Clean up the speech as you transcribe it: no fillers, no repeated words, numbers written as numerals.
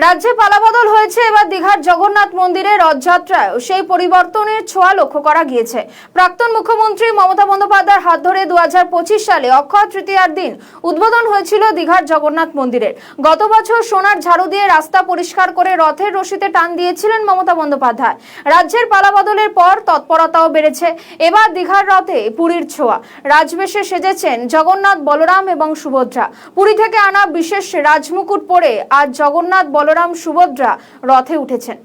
রাজ্যে পালাবদল হয়েছে। এবার দীঘার জগন্নাথ মন্দিরে রথযাত্রায় সেই পরিবর্তনের ছোঁয়া লক্ষ্য করা গিয়েছে। প্রাক্তন মুখ্যমন্ত্রী মমতা বন্দ্যোপাধ্যায়ের হাত ধরে 2025 সালে অক্ষয় তৃতীয়ার দিন উদ্বোধন হয়েছিল দীঘার জগন্নাথ মন্দিরের। গত বছর সোনার ঝাড়ু দিয়ে রাস্তা পরিষ্কার করে রথের রশিতে টান দিয়েছিলেন মমতা বন্দ্যোপাধ্যায়। রাজ্যের পালাবদলের পর তৎপরতাও বেড়েছে। এবার দীঘার রথে পুরীর ছোঁয়া। রাজবেশে সেজেছেন জগন্নাথ, বলরাম এবং সুভদ্রা। পুরী থেকে আনা বিশেষ রাজমুকুট পরে আজ জগন্নাথ, বলরাম, সুভদ্রা রথে উঠেছেন।